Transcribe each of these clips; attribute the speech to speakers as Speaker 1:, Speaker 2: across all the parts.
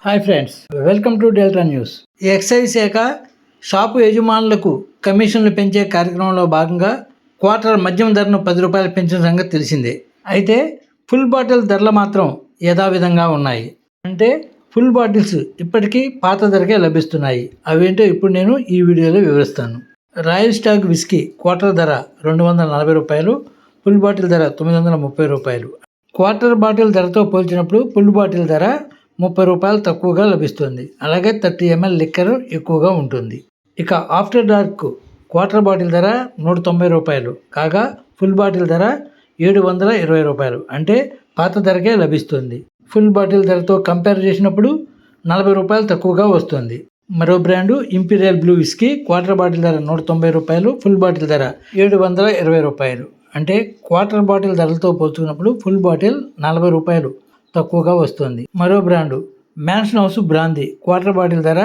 Speaker 1: Hi friends, welcome to Delta news. Excise శాఖ shop యజమానులకు కమిషన్లు పెంచే కార్యక్రమంలో భాగంగా క్వార్టర్ మద్యం ధరను 10 రూపాయలు పెంచిన సంగతి తెలిసిందే. అయితే ఫుల్ బాటిల్ ధరలు మాత్రం యథావిధంగా ఉన్నాయి. అంటే ఫుల్ బాటిల్స్ ఇప్పటికీ పాత ధరకే లభిస్తున్నాయి. అవేంటో ఇప్పుడు నేను ఈ వీడియోలో వివరిస్తాను. రాయల్ స్టాగ్ విస్కీ క్వార్టర్ ధర 240 రూపాయలు, ఫుల్ బాటిల్ ధర 930 రూపాయలు. క్వార్టర్ బాటిల్ ధరతో పోల్చినప్పుడు ఫుల్ బాటిల్ ధర 30 రూపాయలు తక్కువగా లభిస్తుంది. అలాగే 30 ml లిక్కర్ ఎక్కువగా ఉంటుంది. ఇక ఆఫ్టర్ డార్క్ క్వార్టర్ బాటిల్ ధర 190 రూపాయలు కాగా ఫుల్ బాటిల్ ధర 720 రూపాయలు, అంటే పాత ధరకే లభిస్తుంది. ఫుల్ బాటిల్ ధరతో కంపేర్ చేసినప్పుడు 40 రూపాయలు తక్కువగా వస్తుంది. మరో brand imperial blue whisky quarter bottle ధర 190 రూపాయలు, ఫుల్ బాటిల్ ధర 720 రూపాయలు, అంటే క్వార్టర్ బాటిల్ ధరలతో పోల్చుకున్నప్పుడు ఫుల్ బాటిల్ 40 రూపాయలు తక్కువగా వస్తుంది. మరో brand mansion house brandy quarter bottle ధర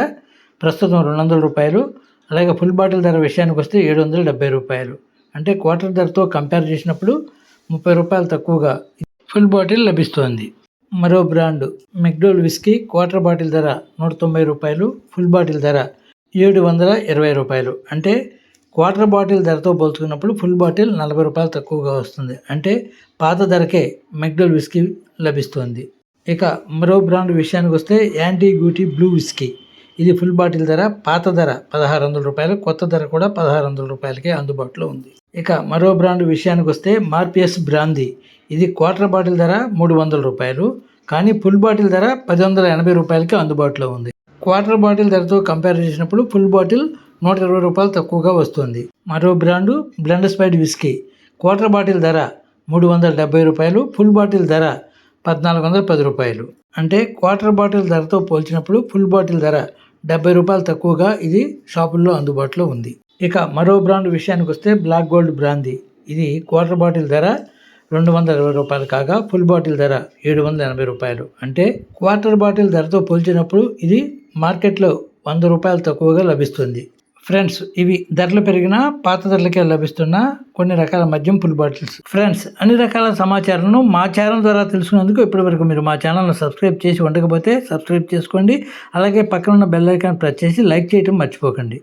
Speaker 1: ప్రస్తుతం 200 రూపాయలు, అలాగే ఫుల్ బాటిల్ ధర విషయానికి వస్తే 770 రూపాయలు, అంటే క్వార్టర్ ధరతో కంపేర్ చేసినప్పుడు 30 రూపాయలు తక్కువగా ఫుల్ బాటిల్ లభిస్తుంది. మరో brand McDowell whisky quarter bottle ధర 190 రూపాయలు, ఫుల్ బాటిల్ ధర 720 రూపాయలు, అంటే క్వార్టర్ బాటిల్ ధరతో పోల్చుకున్నప్పుడు ఫుల్ బాటిల్ 40 రూపాయలు తక్కువగా వస్తుంది. అంటే పాత ధరకే మెక్డోల్ విస్కీ లభిస్తుంది. ఇక మరో బ్రాండ్ విషయానికి వస్తే యాంటీ గూటీ బ్లూ విస్కీ, ఇది ఫుల్ బాటిల్ ధర పాత ధర 1600 రూపాయలు, కొత్త ధర కూడా 1600 రూపాయలకే అందుబాటులో ఉంది. ఇక మరో బ్రాండ్ విషయానికి వస్తే మార్పియస్ బ్రాందీ, ఇది క్వార్టర్ బాటిల్ ధర 300 రూపాయలు, కానీ ఫుల్ బాటిల్ ధర 1080 రూపాయలకి అందుబాటులో ఉంది. క్వార్టర్ బాటిల్ ధరతో కంపేర్ చేసినప్పుడు ఫుల్ బాటిల్ 120 రూపాయలు తక్కువగా వస్తుంది. మరో బ్రాండు బ్లెండ్ స్పైడ్ విస్కీ క్వార్టర్ బాటిల్ ధర 370 రూపాయలు, ఫుల్ బాటిల్ ధర 1410 రూపాయలు, అంటే క్వార్టర్ బాటిల్ ధరతో పోల్చినప్పుడు ఫుల్ బాటిల్ ధర 70 రూపాయలు తక్కువగా ఇది షాపుల్లో అందుబాటులో ఉంది. ఇక మరో బ్రాండ్ విషయానికి వస్తే బ్లాక్ గోల్డ్ బ్రాందీ, ఇది క్వార్టర్ బాటిల్ ధర 220 రూపాయలు కాగా ఫుల్ బాటిల్ ధర 780 రూపాయలు, అంటే క్వార్టర్ బాటిల్ ధరతో పోల్చినప్పుడు ఇది మార్కెట్లో 100 రూపాయలు తక్కువగా లభిస్తుంది. ఫ్రెండ్స్, ఇవి ధరలు పెరిగినా పాత ధరలకే లభిస్తున్న కొన్ని రకాల మద్యం ఫుల్ బాటిల్స్. ఫ్రెండ్స్, అన్ని రకాల సమాచారాలను మా ఛానల్ ద్వారా తెలుసుకునేందుకు ఇప్పటివరకు మీరు మా ఛానల్ను సబ్స్క్రైబ్ చేసి ఉండకపోతే సబ్స్క్రైబ్ చేసుకోండి. అలాగే పక్కన ఉన్న బెల్ ఐకాన్ ప్రెస్ చేసి లైక్ చేయడం మర్చిపోకండి.